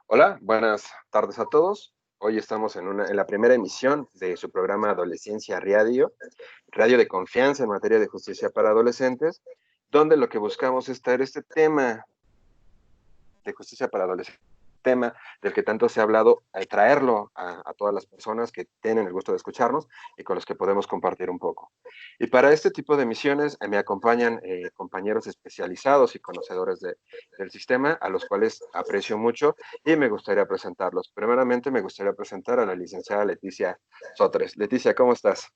Hola, buenas tardes a todos. Hoy estamos en la primera emisión de su programa Adolescencia Radio, radio de confianza en materia de justicia para adolescentes, donde lo que buscamos es traer este tema de justicia para adolescentes, tema del que tanto se ha hablado, traerlo a todas las personas que tienen el gusto de escucharnos y con los que podemos compartir un poco. Y para este tipo de emisiones me acompañan compañeros especializados y conocedores del sistema, a los cuales aprecio mucho y me gustaría presentarlos. Primeramente me gustaría presentar a la licenciada Leticia Sotres. Leticia, ¿cómo estás?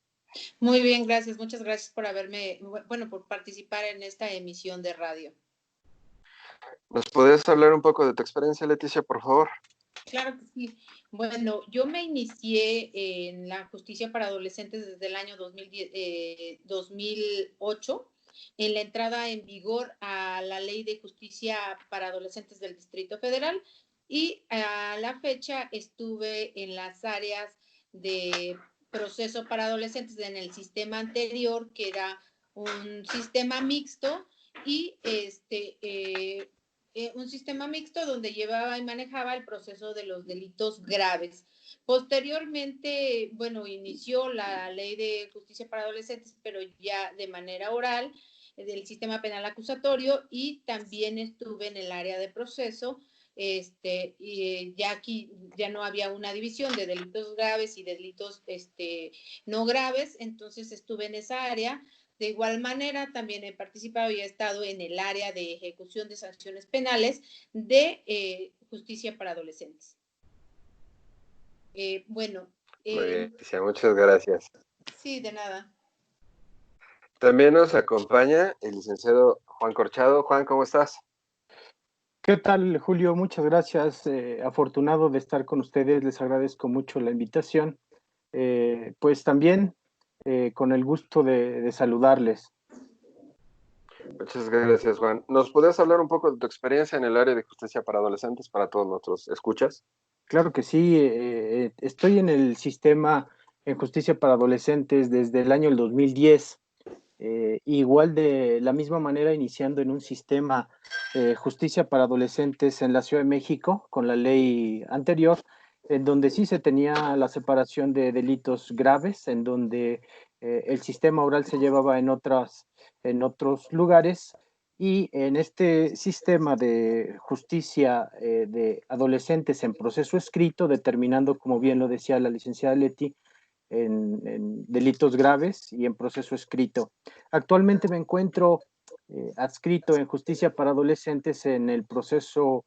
Muy bien, gracias. Muchas gracias por por participar en esta emisión de radio. ¿Nos podrías hablar un poco de tu experiencia, Leticia, por favor? Claro que sí. Bueno, yo me inicié en la justicia para adolescentes desde el año 2008, en la entrada en vigor a la Ley de Justicia para Adolescentes del Distrito Federal, y a la fecha estuve en las áreas de proceso para adolescentes en el sistema anterior, que era un sistema mixto, y un sistema mixto donde llevaba y manejaba el proceso de los delitos graves. Posteriormente, inició la Ley de Justicia para Adolescentes, pero ya de manera oral, del sistema penal acusatorio, y también estuve en el área de proceso. Y ya aquí ya no había una división de delitos graves y delitos no graves, entonces estuve en esa área. De igual manera, también he participado y he estado en el área de ejecución de sanciones penales de justicia para adolescentes. Muy bien, Leticia, muchas gracias. Sí, de nada. También nos acompaña el licenciado Juan Corchado. Juan, ¿cómo estás? ¿Qué tal, Julio? Muchas gracias. Afortunado de estar con ustedes. Les agradezco mucho la invitación. Pues también con el gusto de saludarles. Muchas gracias, Juan. ¿Nos podrías hablar un poco de tu experiencia en el área de justicia para adolescentes para todos nuestros escuchas? Claro que sí. Estoy en el sistema en justicia para adolescentes desde el año 2010. Igual de la misma manera, iniciando en un sistema justicia para adolescentes en la Ciudad de México, con la ley anterior, en donde sí se tenía la separación de delitos graves, en donde el sistema oral se llevaba en otros lugares, y en este sistema de justicia de adolescentes en proceso escrito, determinando, como bien lo decía la licenciada Leti, en delitos graves y en proceso escrito. Actualmente me encuentro adscrito en justicia para adolescentes en el proceso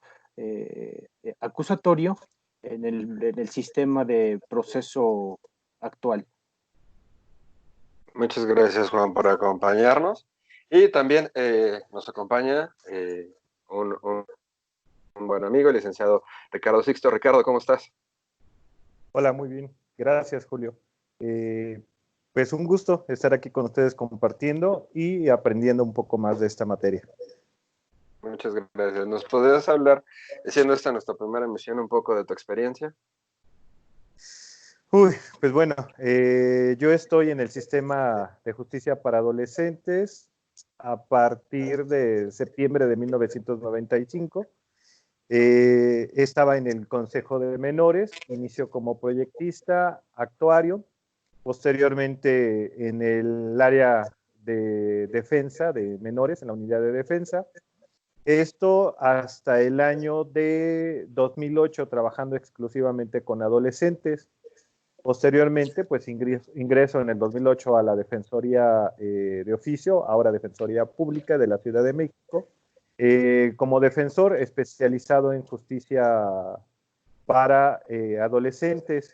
acusatorio en el sistema de proceso actual. Muchas gracias, Juan, por acompañarnos. Y también nos acompaña un buen amigo, el licenciado Ricardo Sixto. Ricardo, ¿cómo estás? Hola, muy bien. Gracias, Julio. Pues un gusto estar aquí con ustedes compartiendo y aprendiendo un poco más de esta materia. Muchas gracias. ¿Nos podrías hablar, siendo esta nuestra primera emisión, un poco de tu experiencia? Pues bueno, yo estoy en el sistema de justicia para adolescentes a partir de septiembre de 1995. Estaba en el Consejo de Menores, inició como proyectista, actuario, posteriormente en el área de defensa de menores, en la unidad de defensa. Esto hasta el año de 2008, trabajando exclusivamente con adolescentes. Posteriormente, pues ingreso en el 2008 a la Defensoría de Oficio, ahora Defensoría Pública de la Ciudad de México, como defensor especializado en justicia para adolescentes.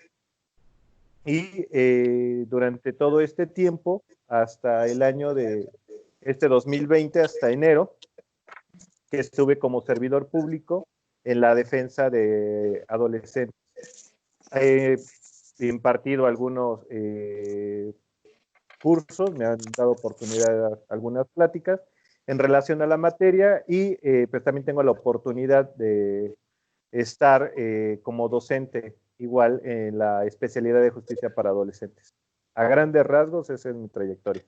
Y durante todo este tiempo, hasta el año de 2020, hasta enero, que estuve como servidor público en la defensa de adolescentes. He impartido algunos cursos, me han dado oportunidad de dar algunas pláticas en relación a la materia, y pues también tengo la oportunidad de estar como docente igual en la especialidad de justicia para adolescentes. A grandes rasgos, esa es mi trayectoria.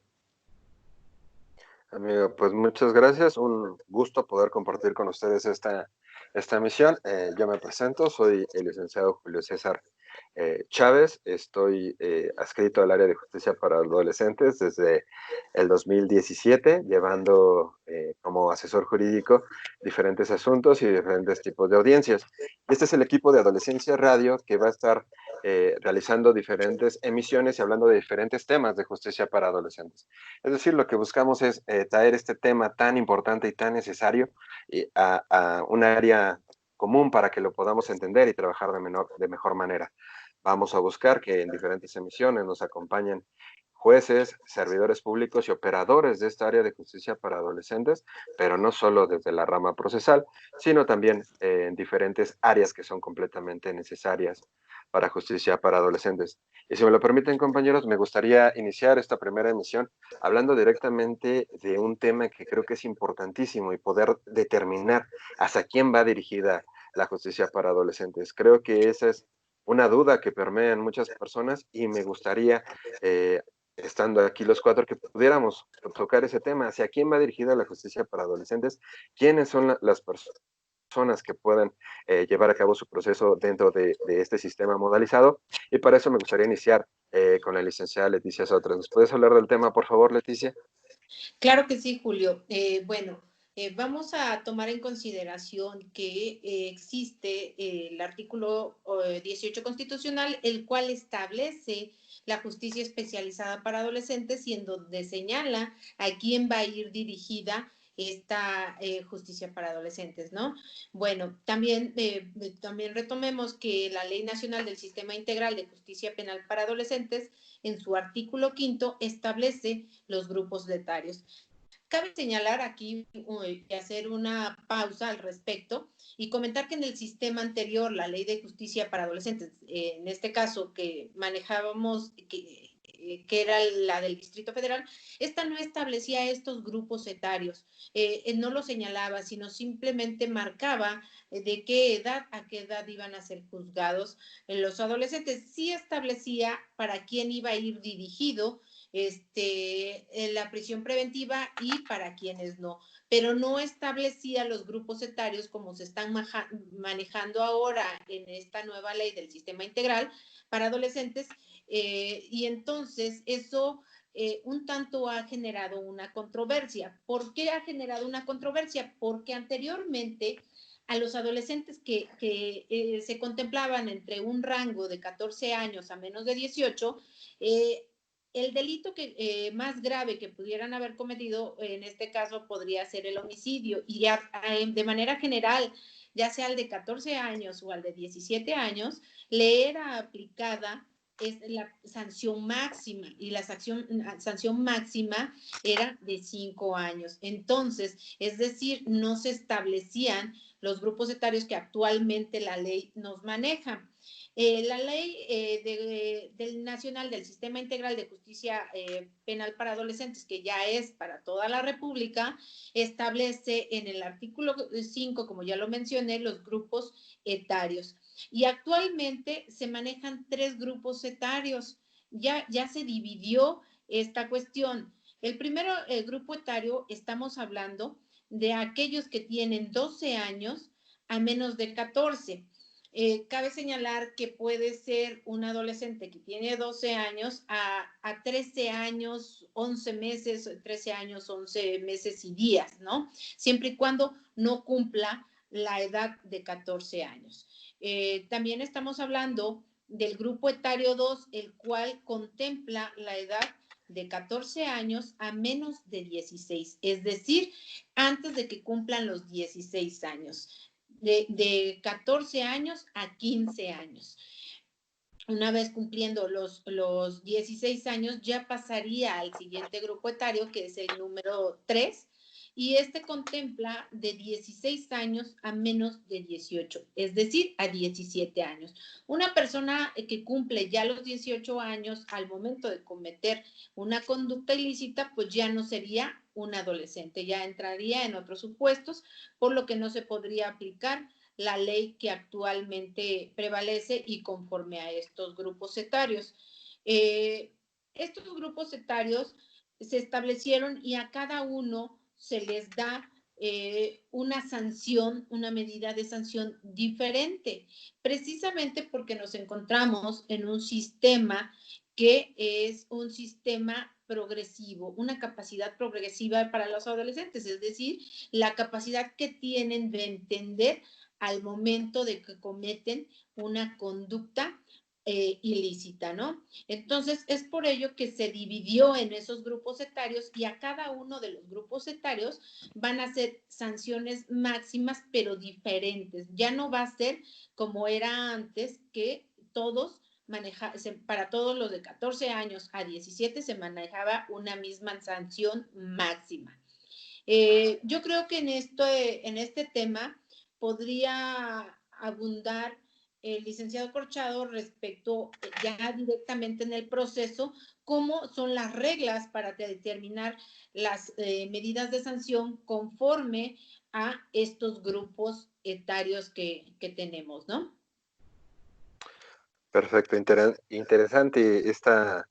Amigo, pues muchas gracias. Un gusto poder compartir con ustedes esta esta emisión. Yo me presento, soy el licenciado Julio César Chávez, estoy adscrito al área de justicia para adolescentes desde el 2017, llevando como asesor jurídico diferentes asuntos y diferentes tipos de audiencias. Este es el equipo de Adolescencia Radio que va a estar realizando diferentes emisiones y hablando de diferentes temas de justicia para adolescentes. Es decir, lo que buscamos es traer este tema tan importante y tan necesario a un área común para que lo podamos entender y trabajar de mejor manera. Vamos a buscar que en diferentes emisiones nos acompañen jueces, servidores públicos y operadores de esta área de justicia para adolescentes, pero no solo desde la rama procesal, sino también en diferentes áreas que son completamente necesarias para justicia para adolescentes. Y si me lo permiten, compañeros, me gustaría iniciar esta primera emisión hablando directamente de un tema que creo que es importantísimo y poder determinar hacia quién va dirigida la justicia para adolescentes. Creo que esa es una duda que permea en muchas personas y me gustaría, estando aquí los cuatro, que pudiéramos tocar ese tema, hacia quién va dirigida la justicia para adolescentes, quiénes son las personas que puedan llevar a cabo su proceso dentro de este sistema modalizado. Y para eso me gustaría iniciar con la licenciada Leticia Sotres. ¿Nos puedes hablar del tema, por favor, Leticia? Claro que sí, Julio. Vamos a tomar en consideración que existe el artículo 18 constitucional, el cual establece la justicia especializada para adolescentes y en donde señala a quién va a ir dirigida esta justicia para adolescentes, ¿no? Bueno, también retomemos que la Ley Nacional del Sistema Integral de Justicia Penal para Adolescentes, en su artículo 5, establece los grupos etarios. Cabe señalar aquí y hacer una pausa al respecto y comentar que en el sistema anterior, la Ley de Justicia para Adolescentes, en este caso que manejábamos, que era la del Distrito Federal, esta no establecía estos grupos etarios, no lo señalaba, sino simplemente marcaba de qué edad a qué edad iban a ser juzgados los adolescentes. Sí establecía para quién iba a ir dirigido la prisión preventiva y para quienes no, pero no establecía los grupos etarios como se están manejando ahora en esta nueva ley del sistema integral para adolescentes, y entonces eso un tanto ha generado una controversia. ¿Por qué ha generado una controversia? Porque anteriormente a los adolescentes que se contemplaban entre un rango de 14 años a menos de 18, el delito más grave que pudieran haber cometido en este caso podría ser el homicidio, y de manera general, ya sea al de 14 años o al de 17 años, le era aplicada la sanción máxima, y la sanción máxima era de 5 años. Entonces, es decir, no se establecían los grupos etarios que actualmente la ley nos maneja. La ley del Nacional del Sistema Integral de Justicia Penal para Adolescentes, que ya es para toda la República, establece en el artículo 5, como ya lo mencioné, los grupos etarios. Y actualmente se manejan 3 grupos etarios. Ya se dividió esta cuestión. El primero, el grupo etario, estamos hablando de aquellos que tienen 12 años a menos de 14. Cabe señalar que puede ser un adolescente que tiene 12 años a 13 años, 11 meses, 13 años, 11 meses y días, ¿no? Siempre y cuando no cumpla la edad de 14 años. También estamos hablando del grupo etario 2, el cual contempla la edad de 14 años a menos de 16, es decir, antes de que cumplan los 16 años. De 14 años a 15 años. Una vez cumpliendo los 16 años, ya pasaría al siguiente grupo etario, que es el número 3, y este contempla de 16 años a menos de 18, es decir, a 17 años. Una persona que cumple ya los 18 años al momento de cometer una conducta ilícita, pues ya no sería un adolescente, ya entraría en otros supuestos, por lo que no se podría aplicar la ley que actualmente prevalece y conforme a estos grupos etarios. Estos grupos etarios se establecieron y a cada uno se les da una sanción, una medida de sanción diferente, precisamente porque nos encontramos en un sistema que es un sistema progresivo, una capacidad progresiva para los adolescentes, es decir, la capacidad que tienen de entender al momento de que cometen una conducta ilícita, ¿no? Entonces, es por ello que se dividió en esos grupos etarios y a cada uno de los grupos etarios van a ser sanciones máximas, pero diferentes. Ya no va a ser como era antes, que todos para todos los de 14 años a 17 se manejaba una misma sanción máxima. Yo creo que en este tema podría abundar el licenciado Corchado respecto ya directamente en el proceso, cómo son las reglas para determinar las medidas de sanción conforme a estos grupos etarios que tenemos, ¿no? Perfecto, interesante esta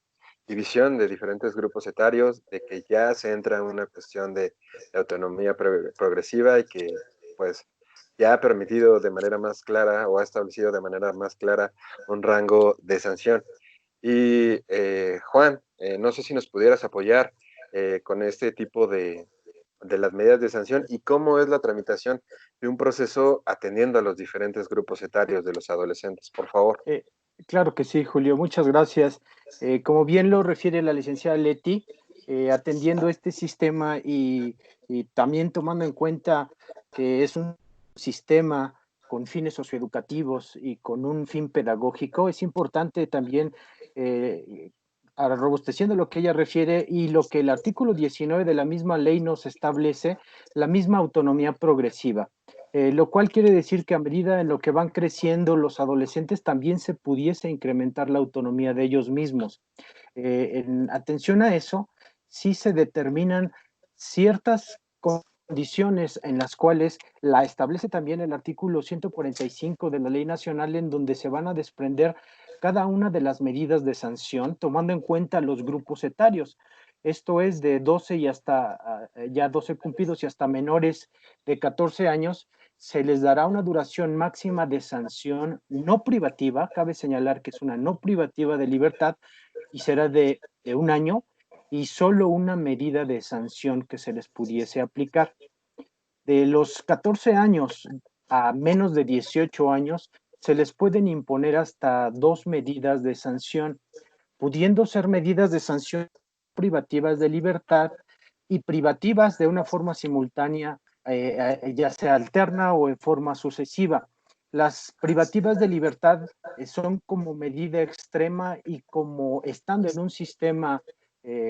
división de diferentes grupos etarios, de que ya se entra en una cuestión de autonomía progresiva y que pues ya ha permitido de manera más clara o ha establecido de manera más clara un rango de sanción. Y Juan, no sé si nos pudieras apoyar con este tipo de las medidas de sanción y cómo es la tramitación de un proceso atendiendo a los diferentes grupos etarios de los adolescentes, por favor. Claro que sí, Julio, muchas gracias. Como bien lo refiere la licenciada Leti, atendiendo este sistema y también tomando en cuenta que es un sistema con fines socioeducativos y con un fin pedagógico, es importante también, robusteciendo lo que ella refiere y lo que el artículo 19 de la misma ley nos establece, la misma autonomía progresiva. Lo cual quiere decir que a medida en lo que van creciendo los adolescentes también se pudiese incrementar la autonomía de ellos mismos. En atención a eso, sí se determinan ciertas condiciones en las cuales la establece también el artículo 145 de la Ley Nacional, en donde se van a desprender cada una de las medidas de sanción, tomando en cuenta los grupos etarios. Esto es de 12 y hasta ya 12 cumplidos y hasta menores de 14 años, se les dará una duración máxima de sanción no privativa, cabe señalar que es una no privativa de libertad y será de 1 año y solo una medida de sanción que se les pudiese aplicar. De los 14 años a menos de 18 años, se les pueden imponer hasta 2 medidas de sanción, pudiendo ser medidas de sanción privativas de libertad y privativas de una forma simultánea, ya sea alterna o en forma sucesiva. Las privativas de libertad son como medida extrema y como estando en un sistema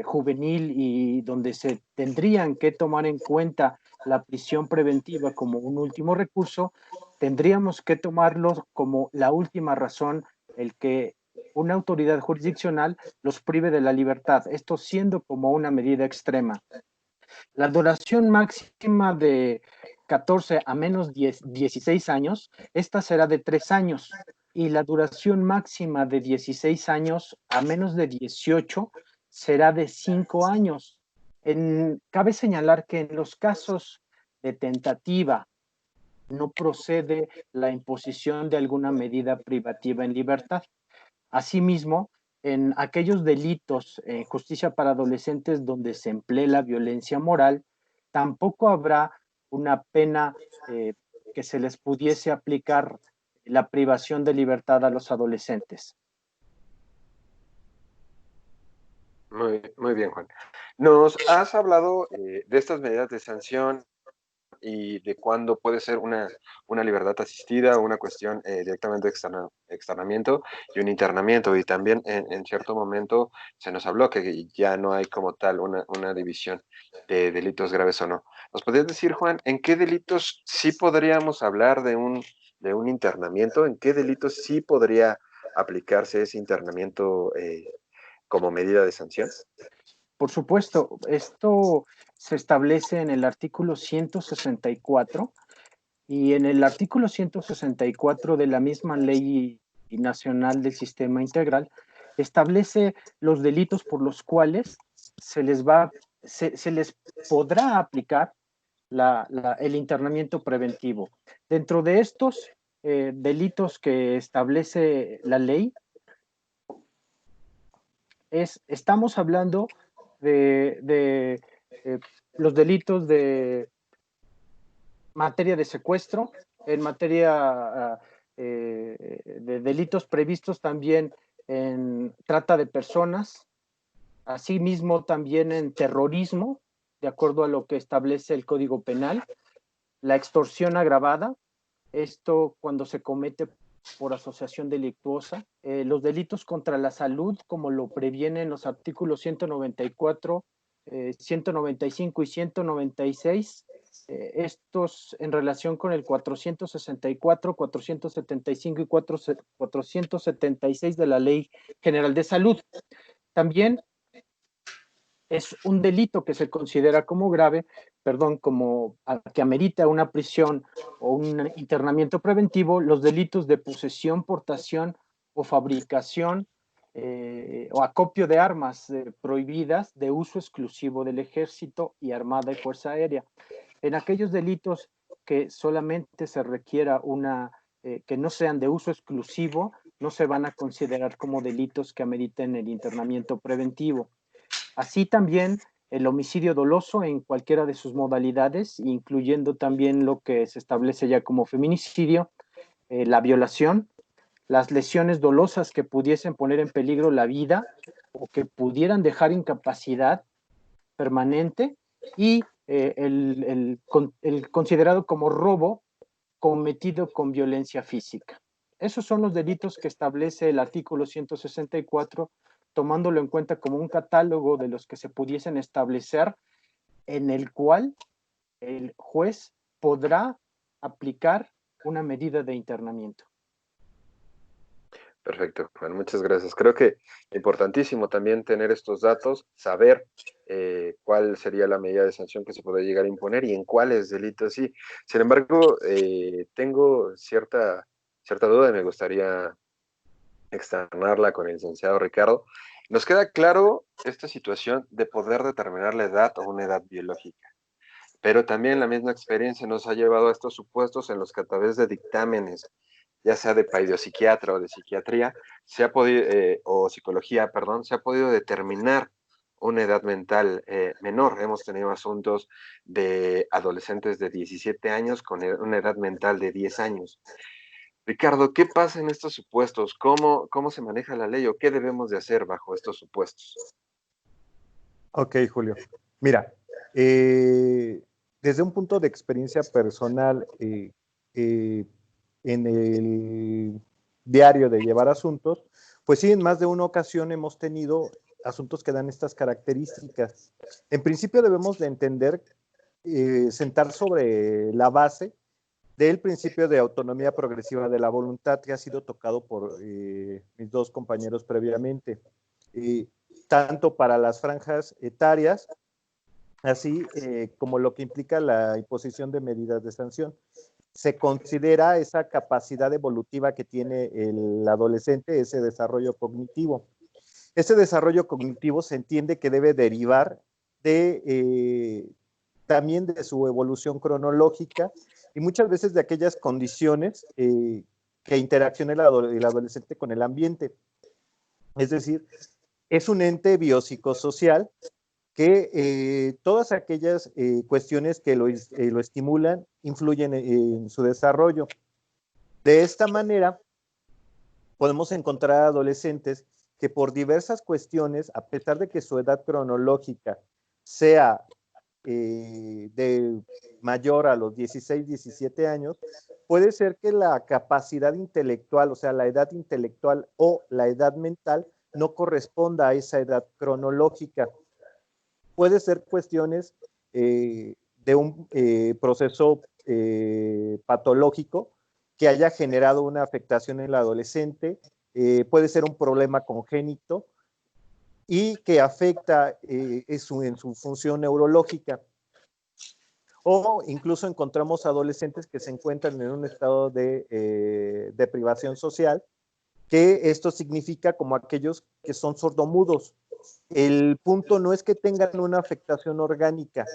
juvenil y donde se tendrían que tomar en cuenta la prisión preventiva como un último recurso, tendríamos que tomarlo como la última razón, el que una autoridad jurisdiccional los prive de la libertad, esto siendo como una medida extrema. La duración máxima de 14 a menos 16 años, esta será de 3 años, y la duración máxima de 16 años a menos de 18 será de 5 años. Cabe señalar que en los casos de tentativa no procede la imposición de alguna medida privativa en libertad. Asimismo, en aquellos delitos en justicia para adolescentes donde se emplee la violencia moral, tampoco habrá una pena que se les pudiese aplicar la privación de libertad a los adolescentes. Muy bien, Juan. Nos has hablado de estas medidas de sanción y de cuándo puede ser una libertad asistida, una cuestión directamente de externamiento y un internamiento. Y también en cierto momento se nos habló que ya no hay como tal una división de delitos graves o no. ¿Nos podrías decir, Juan, en qué delitos sí podríamos hablar de un internamiento? ¿En qué delitos sí podría aplicarse ese internamiento como medida de sanción? Por supuesto, esto se establece en el artículo 164 y en el artículo 164 de la misma Ley Nacional del Sistema Integral establece los delitos por los cuales se les podrá aplicar el internamiento preventivo. Dentro de estos delitos que establece la ley, estamos hablando de los delitos de materia de secuestro, en materia de delitos previstos también en trata de personas, asimismo también en terrorismo, de acuerdo a lo que establece el Código Penal, la extorsión agravada, esto cuando se comete por asociación delictuosa, los delitos contra la salud, como lo previenen los artículos 194, 195 y 196, estos en relación con el 464, 475 y 476 de la Ley General de Salud. También es un delito que se considera como grave, como que amerita una prisión o un internamiento preventivo, los delitos de posesión, portación o fabricación o acopio de armas prohibidas de uso exclusivo del Ejército y Armada y Fuerza Aérea. En aquellos delitos que solamente se requiera que no sean de uso exclusivo, no se van a considerar como delitos que ameriten el internamiento preventivo. Así también el homicidio doloso en cualquiera de sus modalidades, incluyendo también lo que se establece ya como feminicidio, la violación, las lesiones dolosas que pudiesen poner en peligro la vida o que pudieran dejar incapacidad permanente y el considerado como robo cometido con violencia física. Esos son los delitos que establece el artículo 164, tomándolo en cuenta como un catálogo de los que se pudiesen establecer, en el cual el juez podrá aplicar una medida de internamiento. Perfecto, bueno, muchas gracias. Creo que importantísimo también tener estos datos, saber cuál sería la medida de sanción que se puede llegar a imponer y en cuáles delitos sí. Sin embargo, tengo cierta duda y me gustaría externarla con el licenciado Ricardo. Nos queda claro esta situación de poder determinar la edad o una edad biológica, pero también la misma experiencia nos ha llevado a estos supuestos en los que a través de dictámenes, ya sea de psiquiatra o de psiquiatría, se ha podido, o psicología, perdón, se ha podido determinar una edad mental menor. Hemos tenido asuntos de adolescentes de 17 años con una edad mental de 10 años. Ricardo, ¿qué pasa en estos supuestos? ¿Cómo se maneja la ley o qué debemos de hacer bajo estos supuestos? Ok, Julio. Mira, desde un punto de experiencia personal, en el diario de llevar asuntos, pues sí, en más de una ocasión hemos tenido asuntos que dan estas características. En principio debemos de entender, sentar sobre la base del principio de autonomía progresiva de la voluntad que ha sido tocado por mis dos compañeros previamente, tanto para las franjas etarias, así como lo que implica la imposición de medidas de sanción. Se considera esa capacidad evolutiva que tiene el adolescente, ese desarrollo cognitivo. Ese desarrollo cognitivo se entiende que debe derivar también de su evolución cronológica y muchas veces de aquellas condiciones que interacciona el adolescente con el ambiente. Es decir, es un ente biopsicosocial que todas aquellas cuestiones que lo estimulan influyen en su desarrollo. De esta manera, podemos encontrar adolescentes que por diversas cuestiones, a pesar de que su edad cronológica sea de mayor a los 16, 17 años, puede ser que la capacidad intelectual, o sea, la edad intelectual o la edad mental, no corresponda a esa edad cronológica. Puede ser cuestiones de un proceso patológico que haya generado una afectación en el adolescente, puede ser un problema congénito y que afecta en su función neurológica. O incluso encontramos adolescentes que se encuentran en un estado de deprivación social, que esto significa como aquellos que son sordomudos. El punto no es que tengan una afectación orgánica,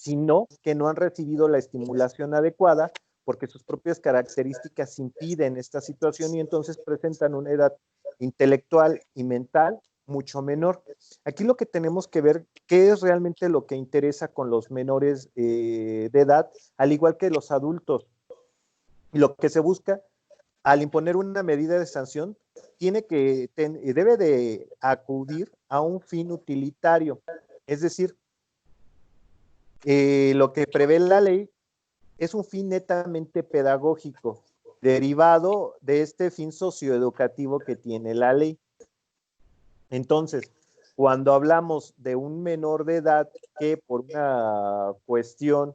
sino que no han recibido la estimulación adecuada porque sus propias características impiden esta situación y entonces presentan una edad intelectual y mental mucho menor. Aquí lo que tenemos que ver, qué es realmente lo que interesa con los menores de edad, al igual que los adultos. Y lo que se busca al imponer una medida de sanción debe de acudir a un fin utilitario. Es decir, lo que prevé la ley es un fin netamente pedagógico, derivado de este fin socioeducativo que tiene la ley. Entonces, cuando hablamos de un menor de edad que por una cuestión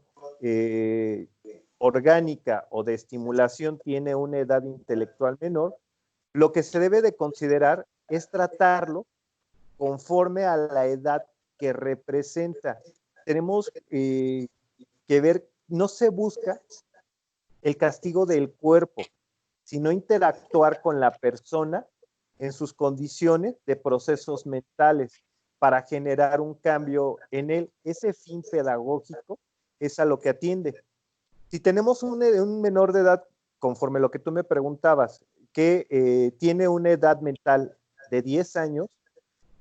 orgánica o de estimulación tiene una edad intelectual menor, lo que se debe de considerar es tratarlo conforme a la edad que representa. Tenemos que ver, no se busca el castigo del cuerpo, sino interactuar con la persona en sus condiciones de procesos mentales para generar un cambio en él. Ese fin pedagógico es a lo que atiende. Si tenemos un menor de edad, conforme lo que tú me preguntabas, que tiene una edad mental de 10 años,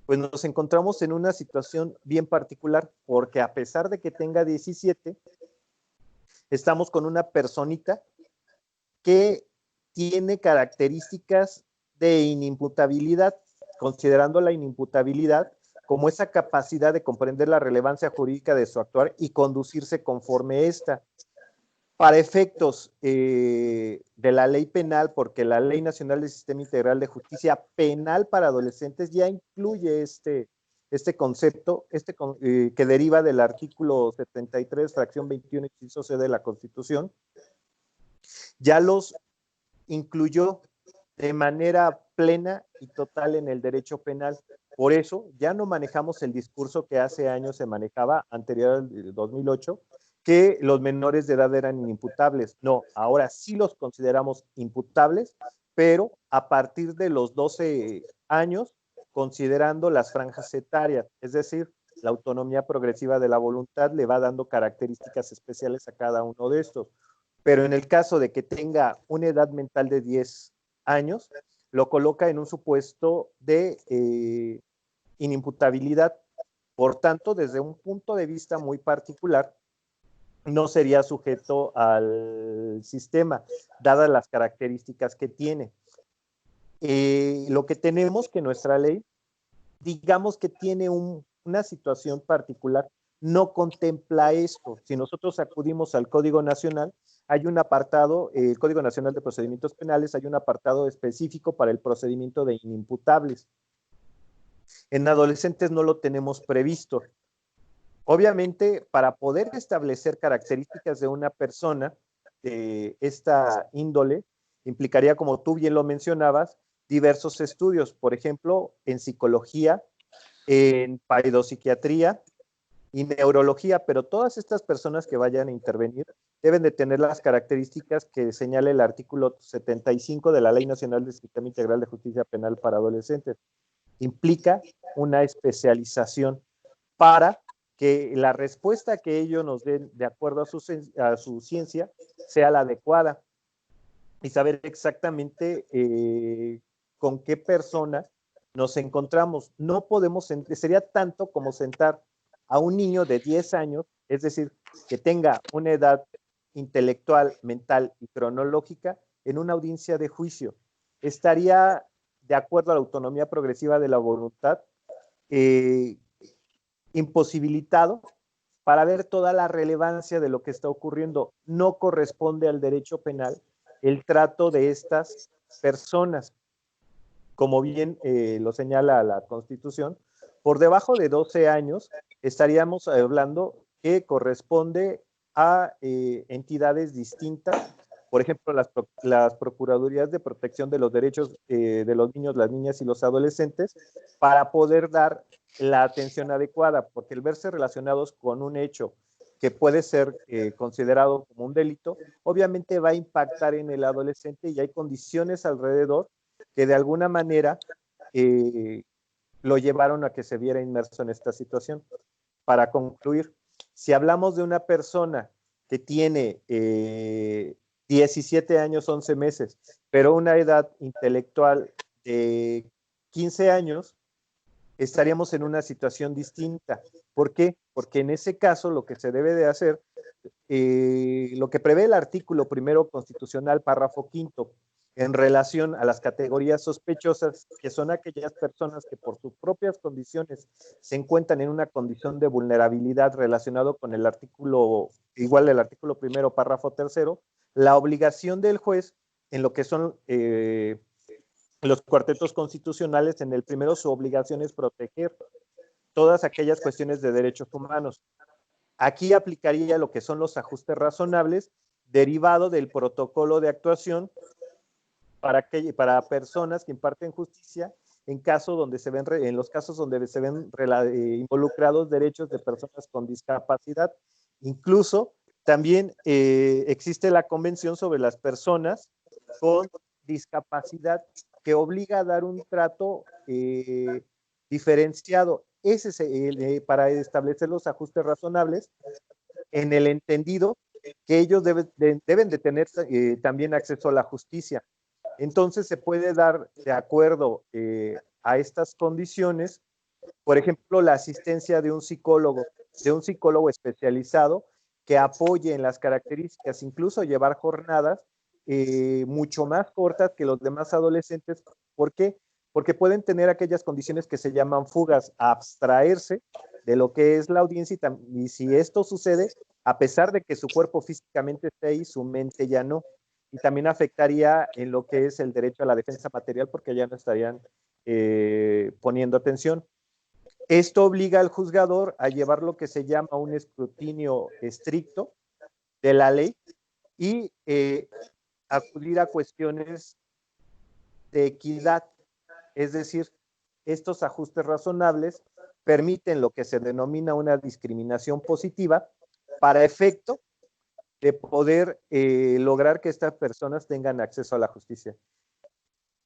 pues nos encontramos en una situación bien particular, porque a pesar de que tenga 17, estamos con una personita que tiene características de inimputabilidad, considerando la inimputabilidad como esa capacidad de comprender la relevancia jurídica de su actuar y conducirse conforme a esta. Para efectos de la ley penal, porque la Ley Nacional del Sistema Integral de Justicia Penal para Adolescentes ya incluye este concepto que deriva del artículo 73, fracción 21, inciso C de la Constitución, ya los incluyó de manera plena y total en el derecho penal. Por eso ya no manejamos el discurso que hace años se manejaba, anterior al 2008, que los menores de edad eran inimputables. No, ahora sí los consideramos imputables, pero a partir de los 12 años, considerando las franjas etarias, es decir, la autonomía progresiva de la voluntad le va dando características especiales a cada uno de estos. Pero en el caso de que tenga una edad mental de 10 años, lo coloca en un supuesto de inimputabilidad. Por tanto, desde un punto de vista muy particular, no sería sujeto al sistema, dadas las características que tiene. Lo que tenemos que nuestra ley, digamos que tiene una situación particular, no contempla esto. Si nosotros acudimos al Código Nacional, hay un apartado, el Código Nacional de Procedimientos Penales, hay un apartado específico para el procedimiento de inimputables. En adolescentes no lo tenemos previsto. Obviamente, para poder establecer características de una persona de esta índole, implicaría, como tú bien lo mencionabas, diversos estudios, por ejemplo, en psicología, en paidopsiquiatría y neurología, pero todas estas personas que vayan a intervenir deben de tener las características que señala el artículo 75 de la Ley Nacional del Sistema Integral de Justicia Penal para Adolescentes. Implica una especialización para que la respuesta que ellos nos den de acuerdo a su ciencia sea la adecuada y saber exactamente con qué persona nos encontramos. No podemos, sería tanto como sentar a un niño de 10 años, es decir, que tenga una edad intelectual, mental y cronológica en una audiencia de juicio. Estaría de acuerdo a la autonomía progresiva de la voluntad, imposibilitado para ver toda la relevancia de lo que está ocurriendo. No corresponde al derecho penal el trato de estas personas. Como bien lo señala la Constitución, por debajo de 12 años estaríamos hablando que corresponde a entidades distintas, por ejemplo, las Procuradurías de Protección de los Derechos de los Niños, las Niñas y los Adolescentes, para poder dar la atención adecuada, porque el verse relacionados con un hecho que puede ser considerado como un delito, obviamente va a impactar en el adolescente y hay condiciones alrededor que de alguna manera lo llevaron a que se viera inmerso en esta situación. Para concluir, Si hablamos de una persona que tiene 17 años, 11 meses, pero una edad intelectual de 15 años, estaríamos en una situación distinta. ¿Por qué? Porque en ese caso lo que se debe de hacer, lo que prevé el artículo primero constitucional, párrafo quinto, en relación a las categorías sospechosas, que son aquellas personas que por sus propias condiciones se encuentran en una condición de vulnerabilidad relacionado con el artículo, igual el artículo primero, párrafo tercero, la obligación del juez en lo que son los cuartetos constitucionales, en el primero su obligación es proteger todas aquellas cuestiones de derechos humanos. Aquí aplicaría lo que son los ajustes razonables derivado del protocolo de actuación para personas que imparten justicia en los casos donde se ven involucrados derechos de personas con discapacidad. Incluso también existe la Convención sobre las personas con discapacidad que obliga a dar un trato diferenciado. Ese es para establecer los ajustes razonables en el entendido que ellos deben de tener también acceso a la justicia. Entonces se puede dar de acuerdo a estas condiciones, por ejemplo, la asistencia de un psicólogo especializado que apoye en las características, incluso llevar jornadas mucho más cortas que los demás adolescentes. ¿Por qué? Porque pueden tener aquellas condiciones que se llaman fugas, abstraerse de lo que es la audiencia y si esto sucede, a pesar de que su cuerpo físicamente esté ahí, su mente ya no. Y también afectaría en lo que es el derecho a la defensa material porque ya no estarían poniendo atención. Esto obliga al juzgador a llevar lo que se llama un escrutinio estricto de la ley y acudir a cuestiones de equidad, es decir, estos ajustes razonables permiten lo que se denomina una discriminación positiva para efecto de poder lograr que estas personas tengan acceso a la justicia.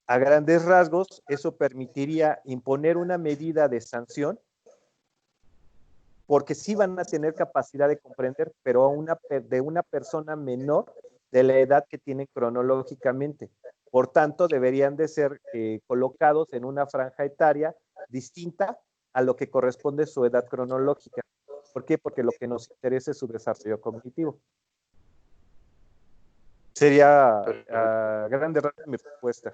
A grandes rasgos, eso permitiría imponer una medida de sanción, porque sí van a tener capacidad de comprender, pero de una persona menor de la edad que tienen cronológicamente. Por tanto, deberían de ser colocados en una franja etaria distinta a lo que corresponde a su edad cronológica. ¿Por qué? Porque lo que nos interesa es su desarrollo cognitivo. Sería a grandes rasgos mi propuesta.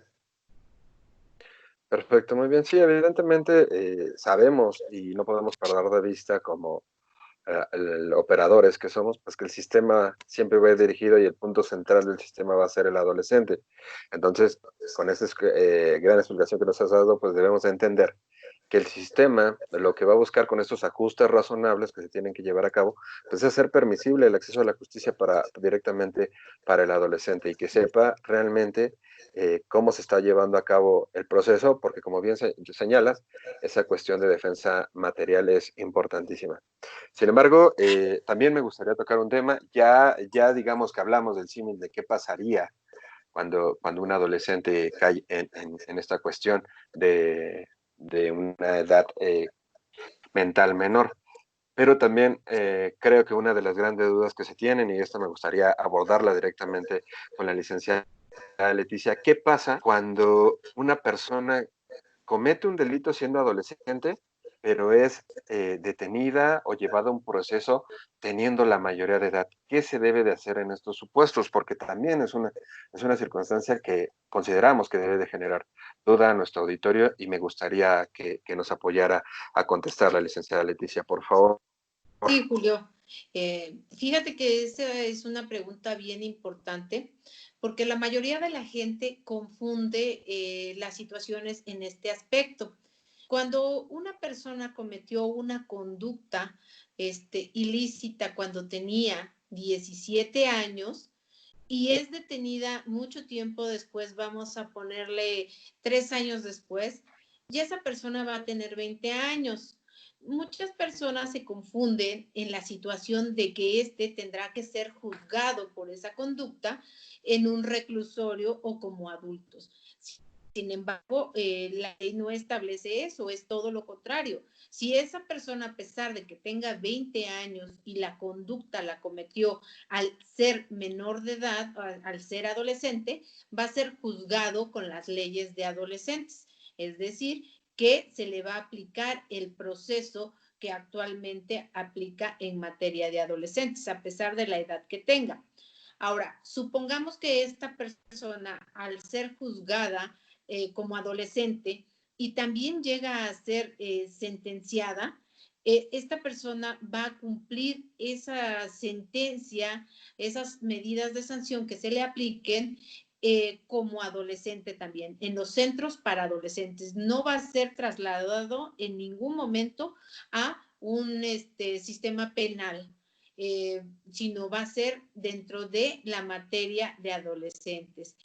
Perfecto, muy bien. Sí, evidentemente sabemos y no podemos perder de vista como operadores que somos, pues que el sistema siempre va a ir dirigido y el punto central del sistema va a ser el adolescente. Entonces, con esta gran explicación que nos has dado, pues debemos entender que el sistema lo que va a buscar con estos ajustes razonables que se tienen que llevar a cabo, pues es hacer permisible el acceso a la justicia directamente para el adolescente y que sepa realmente cómo se está llevando a cabo el proceso, porque como bien señalas, esa cuestión de defensa material es importantísima. Sin embargo, también me gustaría tocar un tema, ya digamos que hablamos del símil de qué pasaría cuando un adolescente cae en esta cuestión de una edad mental menor. Pero también creo que una de las grandes dudas que se tienen, y esto me gustaría abordarla directamente con la licenciada Leticia, ¿qué pasa cuando una persona comete un delito siendo adolescente, pero es detenida o llevada a un proceso teniendo la mayoría de edad? ¿Qué se debe de hacer en estos supuestos? Porque también es una circunstancia que consideramos que debe de generar duda a nuestro auditorio y me gustaría que nos apoyara a contestar la licenciada Leticia, por favor. Sí, Julio. Fíjate que esa es una pregunta bien importante porque la mayoría de la gente confunde las situaciones en este aspecto. Cuando una persona cometió una conducta ilícita cuando tenía 17 años y es detenida mucho tiempo después, vamos a ponerle 3 años después, ya esa persona va a tener 20 años. Muchas personas se confunden en la situación de que tendrá que ser juzgado por esa conducta en un reclusorio o como adultos. Sin embargo, la ley no establece eso, es todo lo contrario. Si esa persona, a pesar de que tenga 20 años y la conducta la cometió al ser menor de edad, al ser adolescente, va a ser juzgado con las leyes de adolescentes. Es decir, que se le va a aplicar el proceso que actualmente aplica en materia de adolescentes, a pesar de la edad que tenga. Ahora, supongamos que esta persona, al ser juzgada como adolescente y también llega a ser sentenciada, esta persona va a cumplir esa sentencia, esas medidas de sanción que se le apliquen como adolescente también, en los centros para adolescentes. No va a ser trasladado en ningún momento a un sistema penal. Sino va a ser dentro de la materia de adolescentes.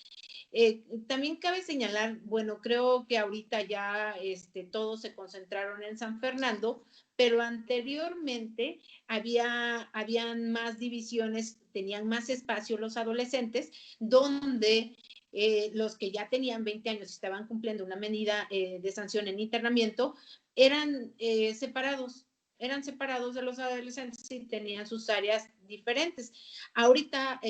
También cabe señalar, bueno, creo que ahorita ya todos se concentraron en San Fernando, pero anteriormente habían más divisiones, tenían más espacio los adolescentes, donde los que ya tenían 20 años y estaban cumpliendo una medida de sanción en internamiento, eran separados de los adolescentes y tenían sus áreas diferentes. Ahorita,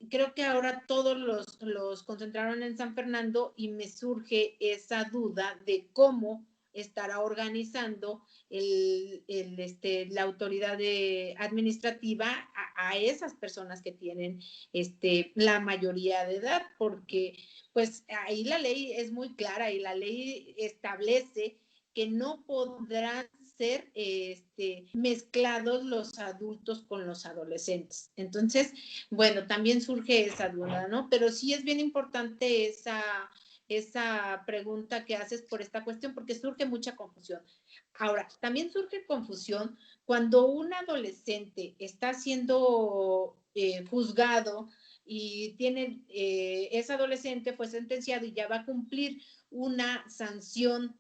creo que ahora todos los concentraron en San Fernando y me surge esa duda de cómo estará organizando la autoridad administrativa a esas personas que tienen la mayoría de edad, porque pues ahí la ley es muy clara y la ley establece que no podrán ser mezclados los adultos con los adolescentes. Entonces, bueno, también surge esa duda, ¿no? Pero sí es bien importante esa pregunta que haces por esta cuestión, porque surge mucha confusión. Ahora, también surge confusión cuando un adolescente está siendo juzgado y es adolescente, fue sentenciado y ya va a cumplir una sanción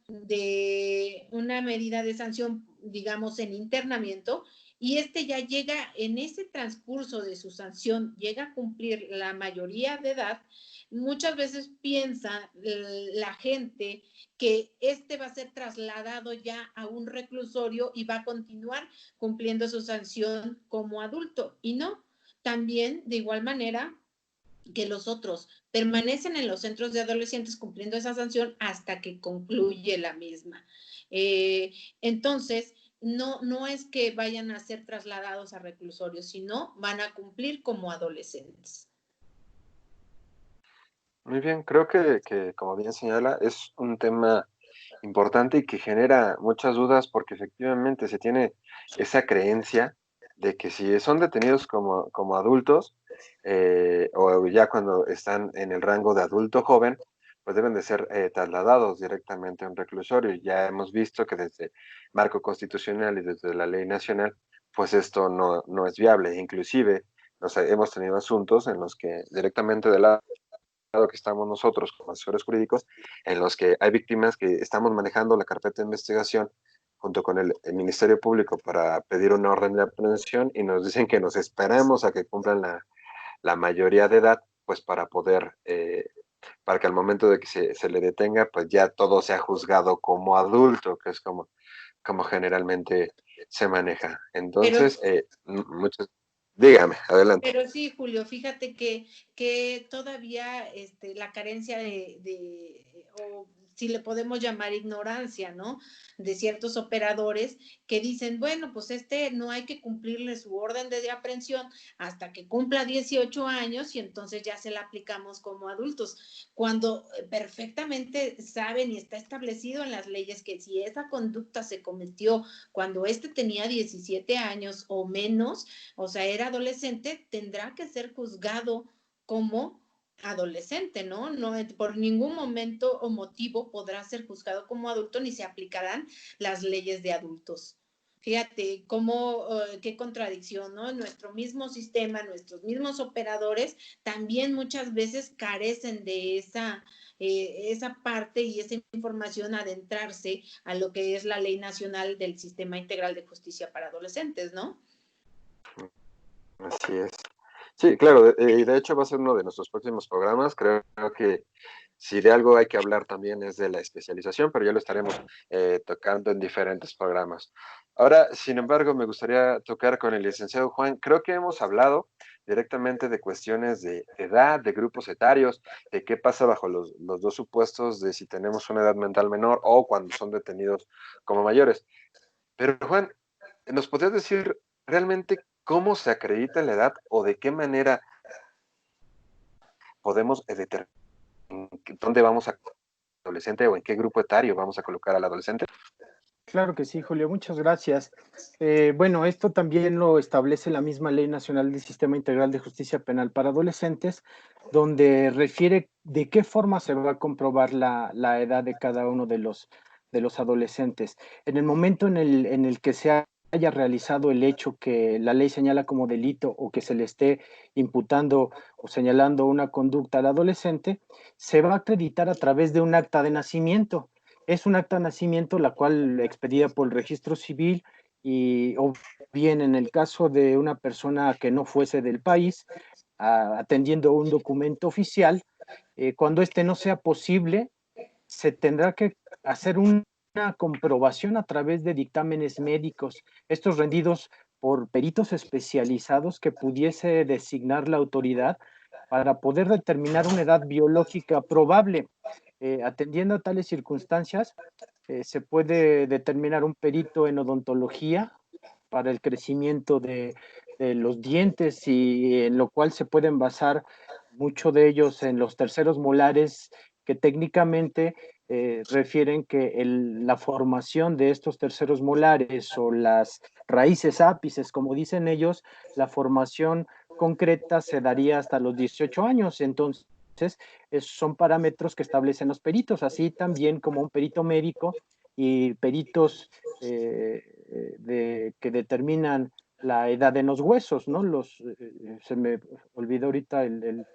una medida de sanción, digamos, en internamiento, y ya llega en ese transcurso de su sanción, llega a cumplir la mayoría de edad. Muchas veces piensa la gente que va a ser trasladado ya a un reclusorio y va a continuar cumpliendo su sanción como adulto, y no. También, de igual manera, que los otros permanecen en los centros de adolescentes cumpliendo esa sanción hasta que concluye la misma. Entonces, no es que vayan a ser trasladados a reclusorios, sino van a cumplir como adolescentes. Muy bien, creo que como bien señala, es un tema importante y que genera muchas dudas porque efectivamente se tiene esa creencia de que si son detenidos como adultos o ya cuando están en el rango de adulto joven, pues deben de ser trasladados directamente a un reclusorio. Ya hemos visto que desde marco constitucional y desde la ley nacional, pues esto no es viable. Inclusive, hemos tenido asuntos en los que directamente de la que estamos nosotros como asesores jurídicos, en los que hay víctimas que estamos manejando la carpeta de investigación junto con el Ministerio Público para pedir una orden de aprehensión y nos dicen que nos esperamos a que cumplan la mayoría de edad, pues para poder, para que al momento de que se le detenga, pues ya todo sea juzgado como adulto, que es como generalmente se maneja. Entonces, muchos... Dígame, adelante. Pero sí, Julio, fíjate que todavía la carencia o si le podemos llamar ignorancia, ¿no? De ciertos operadores que dicen, bueno, pues no hay que cumplirle su orden de aprehensión hasta que cumpla 18 años y entonces ya se la aplicamos como adultos, cuando perfectamente saben y está establecido en las leyes que si esa conducta se cometió cuando tenía 17 años o menos, o sea, era adolescente, tendrá que ser juzgado como adolescente, ¿no? No, por ningún momento o motivo podrá ser juzgado como adulto ni se aplicarán las leyes de adultos. Fíjate qué contradicción, ¿no? Nuestro mismo sistema, nuestros mismos operadores también muchas veces carecen de esa parte y esa información, adentrarse a lo que es la Ley Nacional del Sistema Integral de Justicia para Adolescentes, ¿no? Así es. Sí, claro, y de hecho va a ser uno de nuestros próximos programas. Creo que si de algo hay que hablar también es de la especialización, pero ya lo estaremos tocando en diferentes programas. Ahora, sin embargo, me gustaría tocar con el licenciado Juan. Creo que hemos hablado directamente de cuestiones de edad, de grupos etarios, de qué pasa bajo los dos supuestos de si tenemos una edad mental menor o cuando son detenidos como mayores. Pero Juan, ¿nos podrías decir realmente cómo se acredita la edad o de qué manera podemos determinar dónde vamos a adolescente o en qué grupo etario vamos a colocar al adolescente? Claro que sí, Julio, muchas gracias. Bueno, esto también lo establece la misma Ley Nacional del Sistema Integral de Justicia Penal para Adolescentes, donde refiere de qué forma se va a comprobar la edad de cada uno de los adolescentes. En el momento en el que se haya realizado el hecho que la ley señala como delito o que se le esté imputando o señalando una conducta al adolescente, se va a acreditar a través de un acta de nacimiento. Es un acta de nacimiento la cual expedida por el registro civil y o bien en el caso de una persona que no fuese del país, atendiendo un documento oficial, cuando este no sea posible, se tendrá que hacer una comprobación a través de dictámenes médicos, estos rendidos por peritos especializados que pudiese designar la autoridad para poder determinar una edad biológica probable. Atendiendo a tales circunstancias, se puede determinar un perito en odontología para el crecimiento de los dientes y en lo cual se pueden basar mucho de ellos en los terceros molares que técnicamente refieren que la formación de estos terceros molares o las raíces ápices, como dicen ellos, la formación concreta se daría hasta los 18 años. Entonces, son parámetros que establecen los peritos, así también como un perito médico y peritos que determinan la edad en los huesos, ¿no? Se me olvidó ahorita el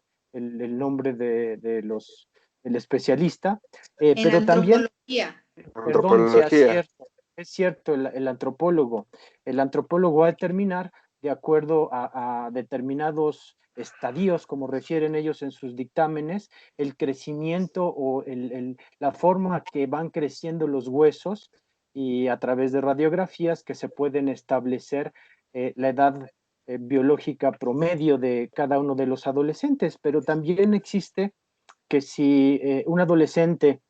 nombre del especialista, En pero también, antropología. perdón, sea Antropología. cierto, es cierto, el antropólogo. El antropólogo va a determinar, de acuerdo a determinados estadios, como refieren ellos en sus dictámenes, el crecimiento o la forma que van creciendo los huesos y a través de radiografías que se pueden establecer la edad biológica promedio de cada uno de los adolescentes, pero también existe que si un adolescente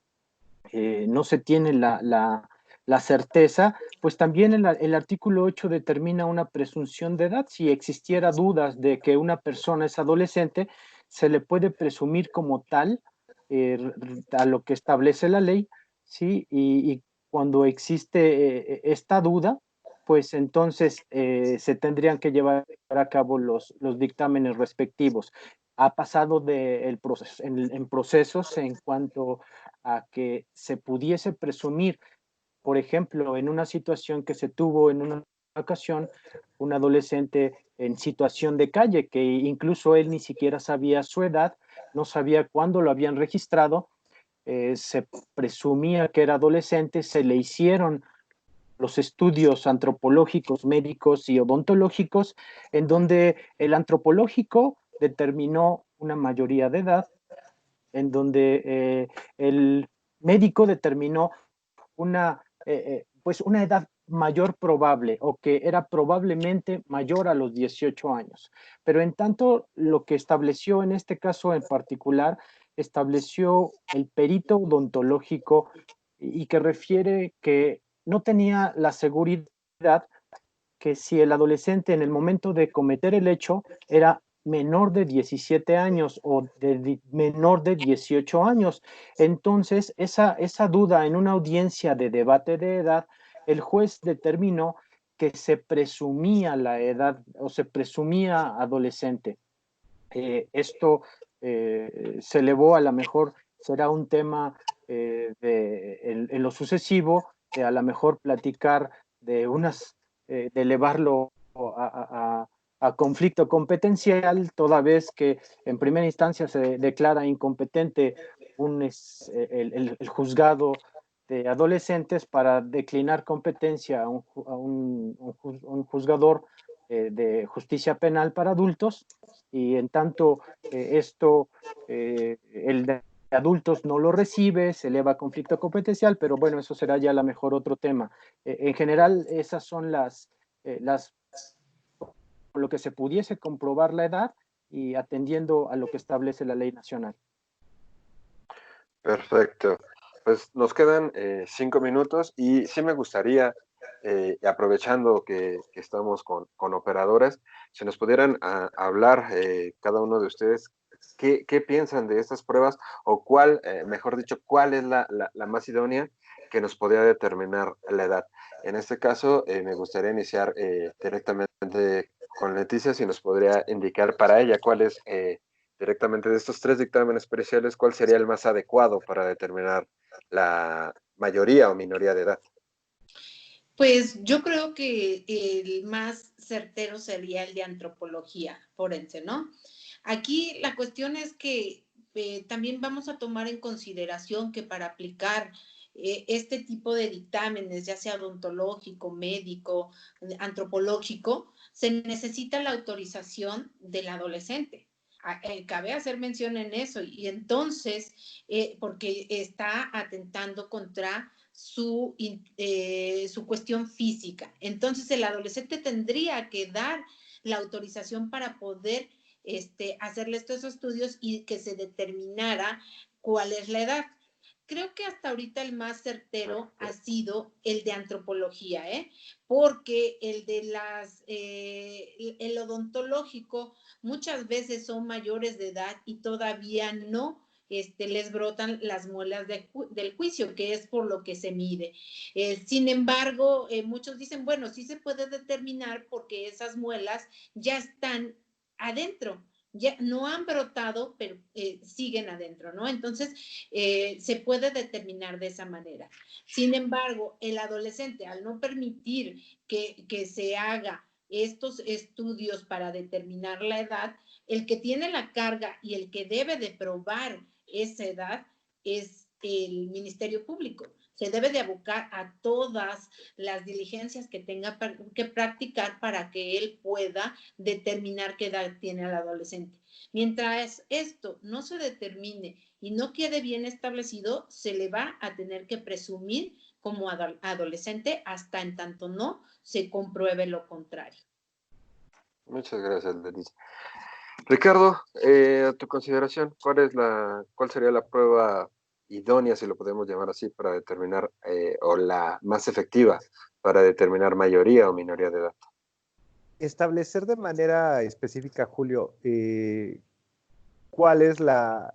no se tiene la certeza, pues también el artículo 8 determina una presunción de edad. Si existiera dudas de que una persona es adolescente, se le puede presumir como tal a lo que establece la ley, ¿sí? Y cuando existe esta duda, pues entonces se tendrían que llevar a cabo los dictámenes respectivos. Ha pasado proceso, en procesos en cuanto a que se pudiese presumir, por ejemplo, en una situación que se tuvo en una ocasión, un adolescente en situación de calle, que incluso él ni siquiera sabía su edad, no sabía cuándo lo habían registrado, se presumía que era adolescente, se le hicieron los estudios antropológicos, médicos y odontológicos, en donde el antropológico determinó una mayoría de edad, en donde el médico determinó pues una edad mayor probable o que era probablemente mayor a los 18 años. Pero en tanto, lo que estableció en este caso en particular, estableció el perito odontológico y que refiere que no tenía la seguridad que si el adolescente en el momento de cometer el hecho era menor de 17 años o menor de 18 años. Entonces, esa duda en una audiencia de debate de edad, el juez determinó que se presumía la edad o se presumía adolescente. Esto se elevó, a lo mejor será un tema en lo sucesivo, a lo mejor platicar de elevarlo a conflicto competencial, toda vez que en primera instancia se declara incompetente el juzgado de adolescentes para declinar competencia a un juzgador de justicia penal para adultos, y en tanto el de adultos no lo recibe, se eleva a conflicto competencial, pero bueno, eso será ya a lo mejor otro tema. En general, esas son por lo que se pudiese comprobar la edad y atendiendo a lo que establece la ley nacional. Perfecto. Pues nos quedan 5 minutos y sí me gustaría, aprovechando que estamos con operadores, si nos pudieran hablar cada uno de ustedes, ¿qué piensan de estas pruebas o cuál, mejor dicho, cuál es la más idónea que nos podría determinar la edad? En este caso, me gustaría iniciar directamente con Leticia, si nos podría indicar para ella cuál es directamente de estos 3 dictámenes periciales, ¿cuál sería el más adecuado para determinar la mayoría o minoría de edad? Pues yo creo que el más certero sería el de antropología forense, ¿no? Aquí la cuestión es que también vamos a tomar en consideración que para aplicar este tipo de dictámenes, ya sea odontológico, médico, antropológico, se necesita la autorización del adolescente. Cabe hacer mención en eso, y entonces, porque está atentando contra su cuestión física. Entonces, el adolescente tendría que dar la autorización para poder hacerle estos estudios y que se determinara cuál es la edad. Creo que hasta ahorita el más certero ha sido el de antropología, porque el odontológico muchas veces son mayores de edad y todavía no les brotan las muelas del juicio, que es por lo que se mide. Sin embargo, muchos dicen, bueno, sí se puede determinar porque esas muelas ya están adentro, ya no han brotado, pero siguen adentro, ¿no? Entonces, se puede determinar de esa manera. Sin embargo, el adolescente, al no permitir que se haga estos estudios para determinar la edad, el que tiene la carga y el que debe de probar esa edad es el Ministerio Público. Se debe de abocar a todas las diligencias que tenga que practicar para que él pueda determinar qué edad tiene el adolescente. Mientras esto no se determine y no quede bien establecido, se le va a tener que presumir como adolescente hasta en tanto no se compruebe lo contrario. Muchas gracias, Leticia. Ricardo, a tu consideración, ¿cuál sería la prueba idónea, si lo podemos llamar así, para determinar, o la más efectiva para determinar mayoría o minoría de edad? Establecer de manera específica, Julio, cuál es la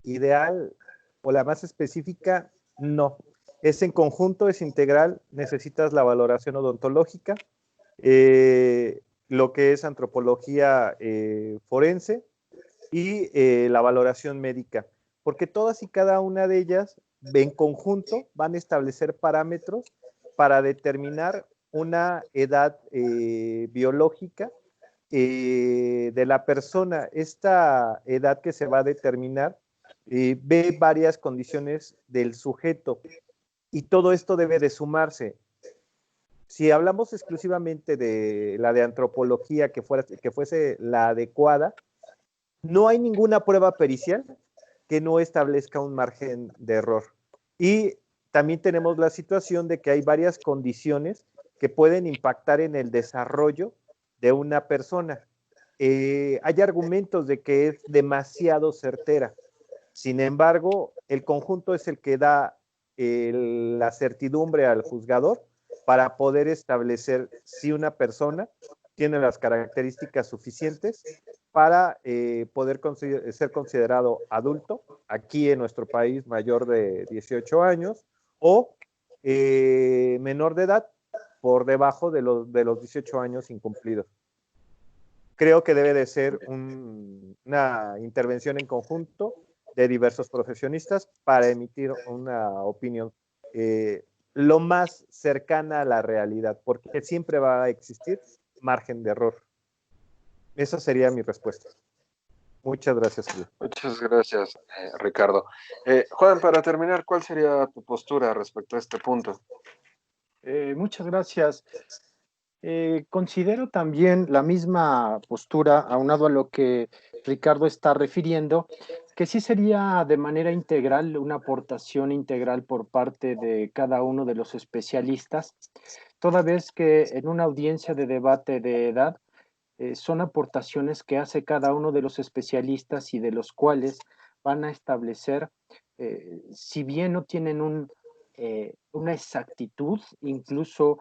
ideal o la más específica, no. Es en conjunto, es integral, necesitas la valoración odontológica, lo que es antropología forense y la valoración médica, porque todas y cada una de ellas en conjunto van a establecer parámetros para determinar una edad biológica de la persona. Esta edad que se va a determinar ve varias condiciones del sujeto y todo esto debe de sumarse. Si hablamos exclusivamente de la de antropología que fuese la adecuada, no hay ninguna prueba pericial que no establezca un margen de error. Y también tenemos la situación de que hay varias condiciones que pueden impactar en el desarrollo de una persona. Hay argumentos de que es demasiado certera. Sin embargo, el conjunto es el que da la certidumbre al juzgador para poder establecer si una persona tiene las características suficientes para poder ser considerado adulto, aquí en nuestro país mayor de 18 años, o menor de edad por debajo de los 18 años incumplidos. Creo que debe de ser una intervención en conjunto de diversos profesionistas para emitir una opinión lo más cercana a la realidad, porque siempre va a existir margen de error. Esa sería mi respuesta. Muchas gracias, Julio. Muchas gracias, Ricardo. Juan, para terminar, ¿cuál sería tu postura respecto a este punto? Muchas gracias. Considero también la misma postura, aunado a lo que Ricardo está refiriendo, que sí sería de manera integral, una aportación integral por parte de cada uno de los especialistas, toda vez que en una audiencia de debate de edad son aportaciones que hace cada uno de los especialistas y de los cuales van a establecer, si bien no tienen una exactitud, incluso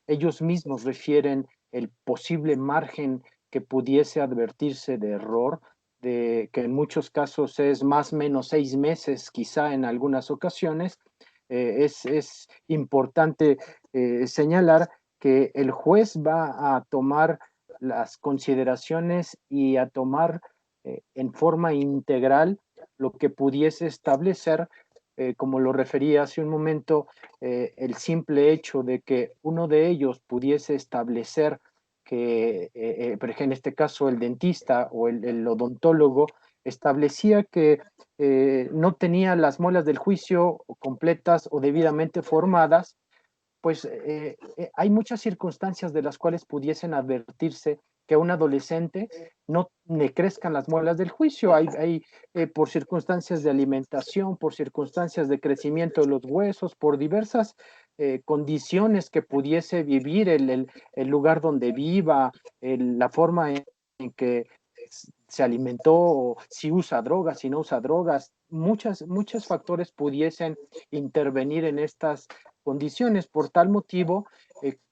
ellos mismos refieren el posible margen que pudiese advertirse de error, de que en muchos casos es más o menos 6 meses, quizá en algunas ocasiones. Es importante señalar que el juez va a tomar las consideraciones y a tomar en forma integral lo que pudiese establecer, como lo refería hace un momento, el simple hecho de que uno de ellos pudiese establecer que, por ejemplo, en este caso el dentista o el odontólogo establecía que no tenía las muelas del juicio completas o debidamente formadas, pues hay muchas circunstancias de las cuales pudiesen advertirse que a un adolescente no le crezcan las muelas del juicio. Hay por circunstancias de alimentación, por circunstancias de crecimiento de los huesos, por diversas condiciones que pudiese vivir el lugar donde viva, la forma en que se alimentó, si usa drogas, si no usa drogas. Muchos factores pudiesen intervenir en estas condiciones. Por tal motivo,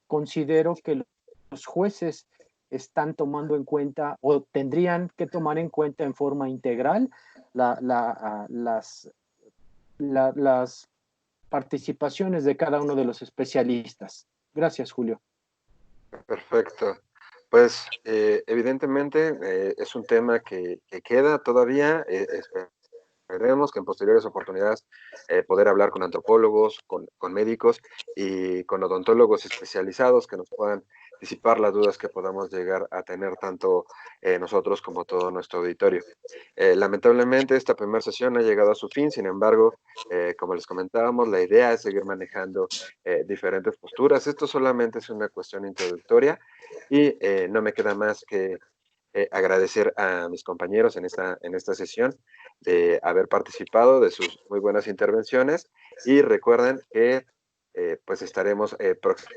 considero que los jueces están tomando en cuenta o tendrían que tomar en cuenta en forma integral las participaciones de cada uno de los especialistas. Gracias, Julio. Perfecto. Pues evidentemente es un tema que queda todavía. Esperemos que en posteriores oportunidades poder hablar con antropólogos, con médicos y con odontólogos especializados que nos puedan disipar las dudas que podamos llegar a tener tanto nosotros como todo nuestro auditorio. Lamentablemente esta primera sesión ha llegado a su fin, sin embargo, como les comentábamos, la idea es seguir manejando diferentes posturas. Esto solamente es una cuestión introductoria y no me queda más que agradecer a mis compañeros en esta sesión de haber participado, de sus muy buenas intervenciones, y recuerden que pues estaremos próximamente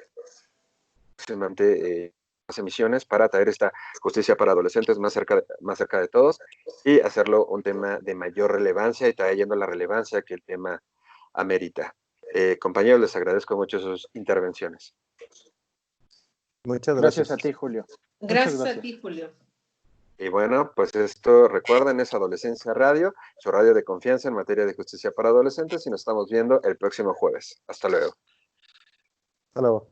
las emisiones para traer esta justicia para adolescentes más cerca de todos y hacerlo un tema de mayor relevancia y trayendo la relevancia que el tema amerita. Compañeros, les agradezco mucho sus intervenciones. Muchas gracias. Gracias a ti, Julio. Gracias a ti, Julio. Y bueno, pues esto, recuerden, es Adolescencia Radio, su radio de confianza en materia de justicia para adolescentes, y nos estamos viendo el próximo jueves. Hasta luego. Hasta luego.